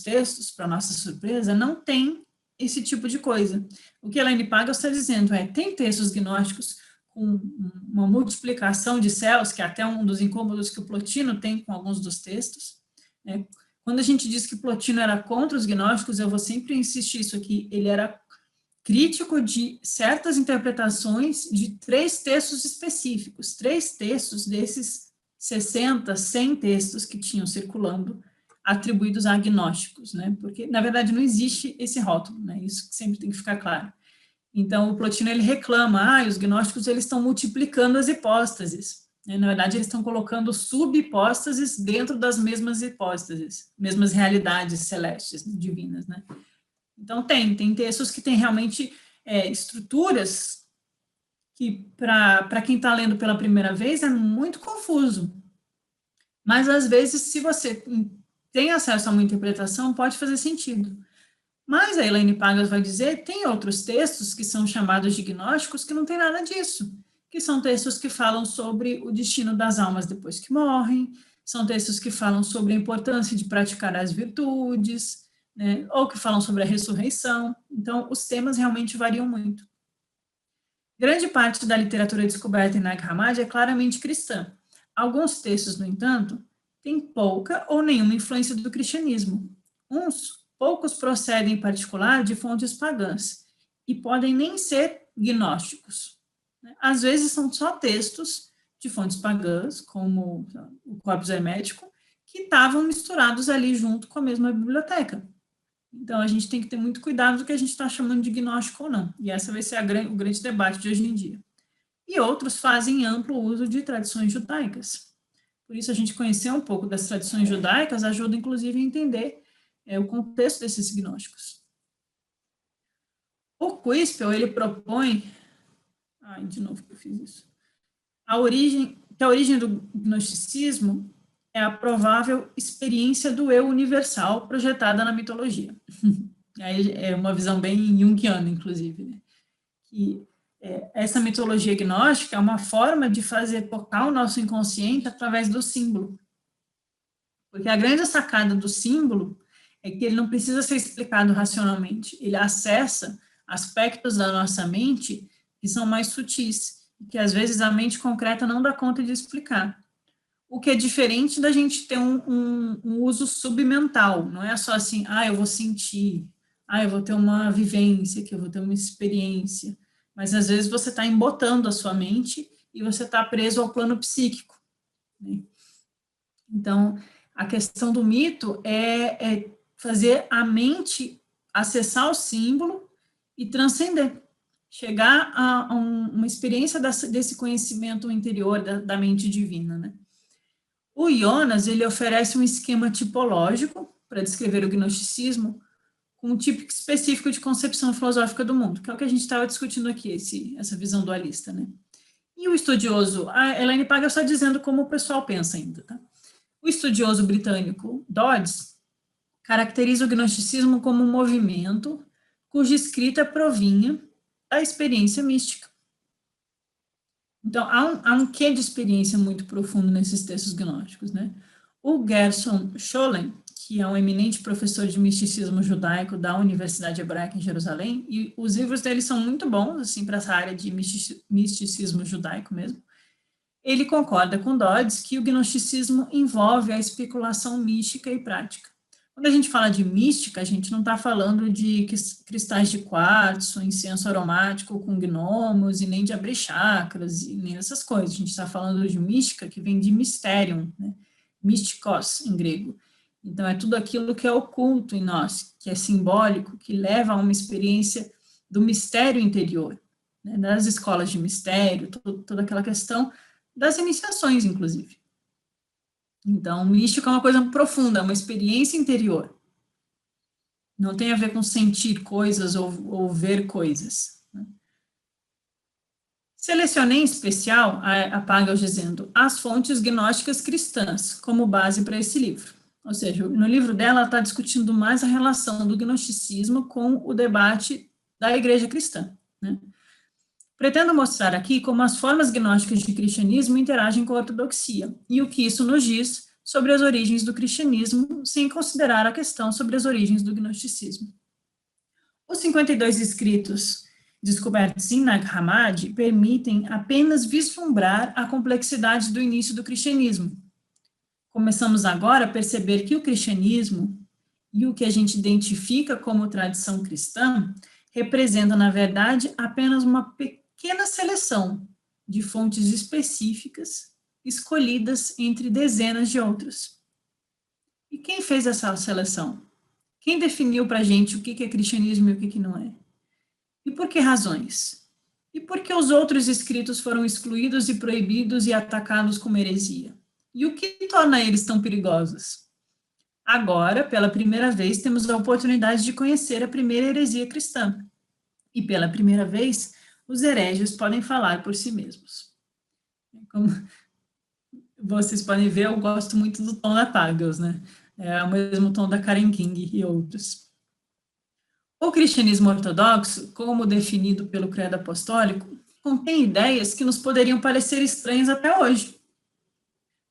textos, para nossa surpresa, não têm esse tipo de coisa. O que Elaine Pagels está dizendo tem textos gnósticos com uma multiplicação de céus, que é até um dos incômodos que o Plotino tem com alguns dos textos, né? Quando a gente diz que Plotino era contra os gnósticos, eu vou sempre insistir isso aqui, ele era crítico de certas interpretações de 3 textos específicos, 3 textos desses 60, 100 textos que tinham circulando, atribuídos a agnósticos, né? Porque, na verdade, não existe esse rótulo, né? Isso sempre tem que ficar claro. Então, o Plotino, ele reclama, os gnósticos, eles estão multiplicando as hipóstases. Na verdade, eles estão colocando subhipóstases dentro das mesmas hipóstases, mesmas realidades celestes, divinas, né? Então, tem textos que têm realmente estruturas que, para quem está lendo pela primeira vez, é muito confuso. Mas, às vezes, se você tem acesso a uma interpretação, pode fazer sentido. Mas a Elaine Pagels vai dizer, tem outros textos que são chamados de gnósticos que não tem nada disso, que são textos que falam sobre o destino das almas depois que morrem, são textos que falam sobre a importância de praticar as virtudes, né, ou que falam sobre a ressurreição. Então, os temas realmente variam muito. Grande parte da literatura descoberta em Nag Hammadi é claramente cristã. Alguns textos, no entanto, têm pouca ou nenhuma influência do cristianismo. Poucos procedem, em particular, de fontes pagãs, e podem nem ser gnósticos. Às vezes são só textos de fontes pagãs, como o Corpus Hermético, que estavam misturados ali junto com a mesma biblioteca. Então, a gente tem que ter muito cuidado do que a gente está chamando de gnóstico ou não. E essa vai ser o grande debate de hoje em dia. E outros fazem amplo uso de tradições judaicas. Por isso, a gente conhecer um pouco das tradições judaicas ajuda, inclusive, a entender o contexto desses gnósticos. O Quispel, ele propõe... Ai, de novo que eu fiz isso. A origem do gnosticismo é a provável experiência do eu universal projetada na mitologia. Aí é uma visão bem junguiana, inclusive, né? Que essa mitologia gnóstica é uma forma de fazer tocar o nosso inconsciente através do símbolo. Porque a grande sacada do símbolo é que ele não precisa ser explicado racionalmente, ele acessa aspectos da nossa mente que são mais sutis, e que às vezes a mente concreta não dá conta de explicar. O que é diferente da gente ter um uso submental, não é só assim, eu vou sentir, eu vou ter uma vivência, que eu vou ter uma experiência, mas às vezes você está embotando a sua mente e você está preso ao plano psíquico, né? Então, a questão do mito é fazer a mente acessar o símbolo e transcender, chegar a uma experiência desse conhecimento interior da mente divina, né? O Jonas, ele oferece um esquema tipológico para descrever o gnosticismo com um tipo específico de concepção filosófica do mundo, que é o que a gente estava discutindo aqui, essa visão dualista, né? E o estudioso, a Elaine Pagel está dizendo como o pessoal pensa ainda, tá? O estudioso britânico Dodds caracteriza o gnosticismo como um movimento cuja escrita provinha da experiência mística. Então, há um quê de experiência muito profundo nesses textos gnósticos, né? O Gershom Scholem, que é um eminente professor de misticismo judaico da Universidade Hebraica em Jerusalém, e os livros dele são muito bons, assim, para essa área de misticismo judaico mesmo. Ele concorda com Dodds que o gnosticismo envolve a especulação mística e prática. Quando a gente fala de mística, a gente não está falando de cristais de quartzo, incenso aromático com gnomos, e nem de abrir chakras, e nem essas coisas. A gente está falando de mística que vem de mysterium, né? Mystikos, em grego. Então, é tudo aquilo que é oculto em nós, que é simbólico, que leva a uma experiência do mistério interior, né? Das escolas de mistério, toda aquela questão das iniciações, inclusive. Então, místico é uma coisa profunda, uma experiência interior. Não tem a ver com sentir coisas ou ver coisas, né? Selecionei em especial, a Pagel dizendo, as fontes gnósticas cristãs como base para esse livro. Ou seja, no livro dela, ela está discutindo mais a relação do gnosticismo com o debate da igreja cristã, né? Pretendo mostrar aqui como as formas gnósticas de cristianismo interagem com a ortodoxia e o que isso nos diz sobre as origens do cristianismo, sem considerar a questão sobre as origens do gnosticismo. Os 52 escritos descobertos em Nag Hammadi permitem apenas vislumbrar a complexidade do início do cristianismo. Começamos agora a perceber que o cristianismo e o que a gente identifica como tradição cristã representa, na verdade, apenas uma pequena seleção de fontes específicas escolhidas entre dezenas de outras. E quem fez essa seleção? Quem definiu para a gente o que é cristianismo e o que não é? E por que razões? E por que os outros escritos foram excluídos e proibidos e atacados como heresia? E o que torna eles tão perigosos? Agora, pela primeira vez, temos a oportunidade de conhecer a primeira heresia cristã. E pela primeira vez, os hereges podem falar por si mesmos. Como vocês podem ver, eu gosto muito do tom da Pagels, né? É o mesmo tom da Karen King e outros. O cristianismo ortodoxo, como definido pelo credo apostólico, contém ideias que nos poderiam parecer estranhas até hoje.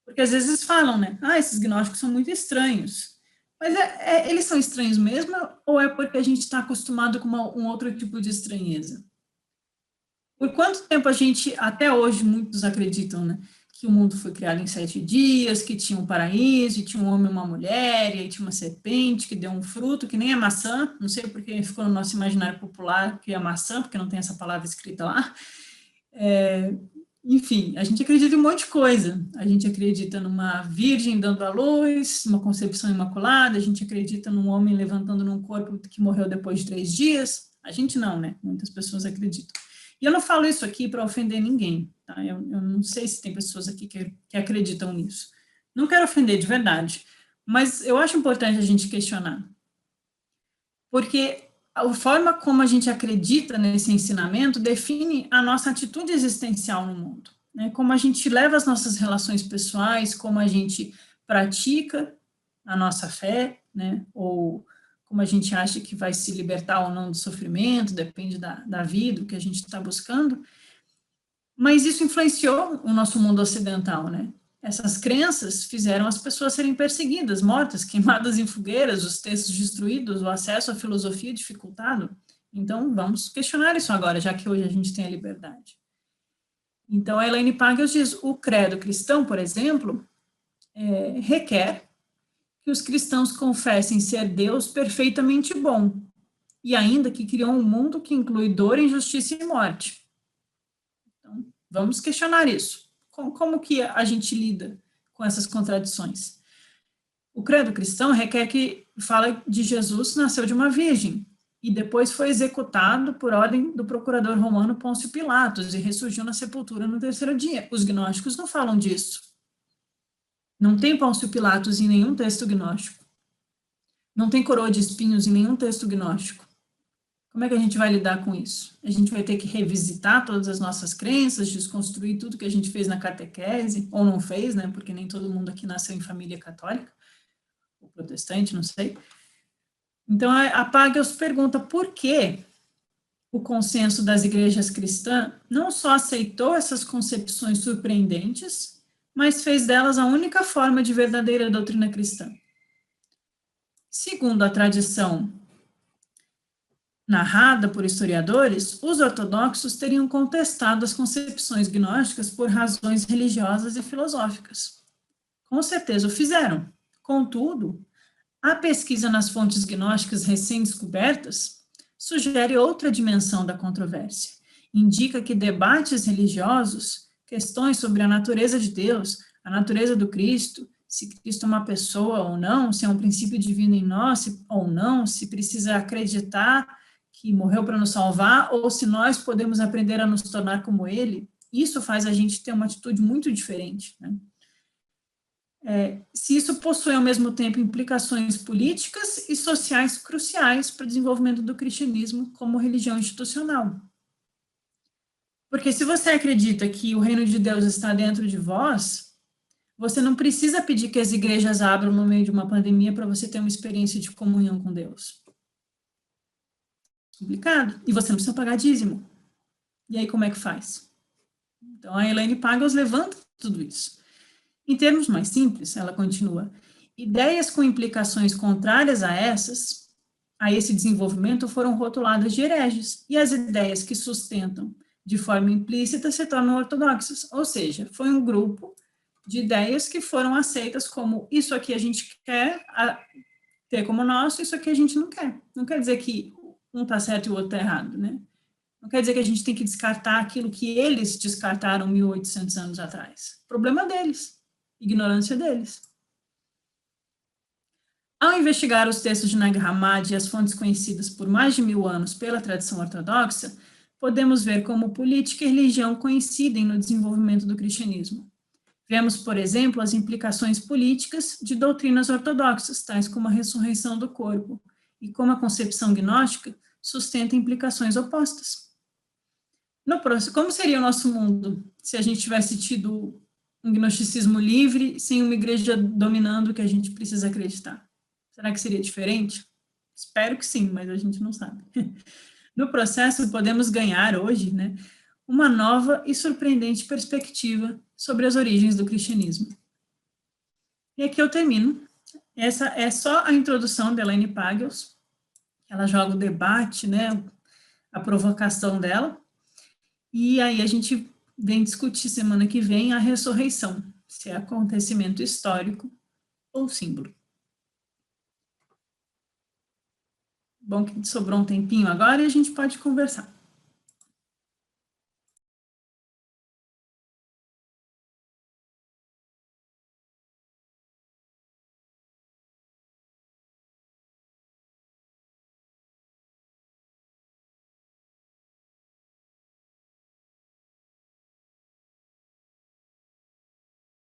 Porque às vezes falam, né? Esses gnósticos são muito estranhos. Mas eles são estranhos mesmo, ou é porque a gente está acostumado com um outro tipo de estranheza? Por quanto tempo a gente, até hoje, muitos acreditam, né, que o mundo foi criado em 7 dias, que tinha um paraíso, e tinha um homem e uma mulher, e aí tinha uma serpente que deu um fruto, que nem a maçã, não sei porque ficou no nosso imaginário popular que é a maçã, porque não tem essa palavra escrita lá. Enfim, a gente acredita em um monte de coisa. A gente acredita numa virgem dando à luz, uma concepção imaculada, a gente acredita num homem levantando num corpo que morreu depois de 3 dias. A gente não, né? Muitas pessoas acreditam. E eu não falo isso aqui para ofender ninguém, tá? Eu não sei se tem pessoas aqui que acreditam nisso. Não quero ofender de verdade, mas eu acho importante a gente questionar. Porque a forma como a gente acredita nesse ensinamento define a nossa atitude existencial no mundo, né? Como a gente leva as nossas relações pessoais, como a gente pratica a nossa fé, né? Ou como a gente acha que vai se libertar ou não do sofrimento, depende da vida, o que a gente está buscando. Mas isso influenciou o nosso mundo ocidental, né? Essas crenças fizeram as pessoas serem perseguidas, mortas, queimadas em fogueiras, os textos destruídos, o acesso à filosofia dificultado. Então, vamos questionar isso agora, já que hoje a gente tem a liberdade. Então, a Elaine Pagels diz, o credo cristão, por exemplo, requer que os cristãos confessem ser Deus perfeitamente bom, e ainda que criou um mundo que inclui dor, injustiça e morte. Então, vamos questionar isso. Como que a gente lida com essas contradições? O credo cristão requer que fala de Jesus nasceu de uma virgem e depois foi executado por ordem do procurador romano Pôncio Pilatos e ressurgiu na sepultura no 3º dia. Os gnósticos não falam disso. Não tem Pôncio Pilatos em nenhum texto gnóstico. Não tem coroa de espinhos em nenhum texto gnóstico. Como é que a gente vai lidar com isso? A gente vai ter que revisitar todas as nossas crenças, desconstruir tudo que a gente fez na catequese, ou não fez, né? Porque nem todo mundo aqui nasceu em família católica, ou protestante, não sei. Então, a Pagels pergunta por que o consenso das igrejas cristãs não só aceitou essas concepções surpreendentes, mas fez delas a única forma de verdadeira doutrina cristã. Segundo a tradição narrada por historiadores, os ortodoxos teriam contestado as concepções gnósticas por razões religiosas e filosóficas. Com certeza o fizeram. Contudo, a pesquisa nas fontes gnósticas recém-descobertas sugere outra dimensão da controvérsia. Indica que debates religiosos, questões sobre a natureza de Deus, a natureza do Cristo, se Cristo é uma pessoa ou não, se é um princípio divino em nós ou não, se precisa acreditar que morreu para nos salvar, ou se nós podemos aprender a nos tornar como ele, isso faz a gente ter uma atitude muito diferente, né? Se isso possui, ao mesmo tempo, implicações políticas e sociais cruciais para o desenvolvimento do cristianismo como religião institucional. Porque se você acredita que o reino de Deus está dentro de vós, você não precisa pedir que as igrejas abram no meio de uma pandemia para você ter uma experiência de comunhão com Deus. Complicado. E você não precisa pagar dízimo. E aí, como é que faz? Então, a Elaine Pagels levanta tudo isso. Em termos mais simples, ela continua, ideias com implicações contrárias a esse desenvolvimento foram rotuladas de hereges, e as ideias que sustentam de forma implícita se tornam ortodoxas, ou seja, foi um grupo de ideias que foram aceitas como isso aqui a gente quer ter como nosso, isso aqui a gente não quer. Não quer dizer que um está certo e o outro está errado, né? Não quer dizer que a gente tem que descartar aquilo que eles descartaram 1.800 anos atrás. Problema deles, ignorância deles. Ao investigar os textos de Nag Hammadi e as fontes conhecidas por mais de 1000 anos pela tradição ortodoxa, podemos ver como política e religião coincidem no desenvolvimento do cristianismo. Vemos, por exemplo, as implicações políticas de doutrinas ortodoxas, tais como a ressurreição do corpo, e como a concepção gnóstica sustenta implicações opostas. No próximo, como seria o nosso mundo se a gente tivesse tido um gnosticismo livre, sem uma igreja dominando o que a gente precisa acreditar? Será que seria diferente? Espero que sim, mas a gente não sabe. No processo, podemos ganhar hoje, né, uma nova e surpreendente perspectiva sobre as origens do cristianismo. E aqui eu termino essa é só a introdução da Elaine Pagels. Ela joga o debate, né, a provocação dela, e aí a gente vem discutir semana que vem a ressurreição, se é acontecimento histórico ou símbolo. Bom que sobrou um tempinho agora e a gente pode conversar.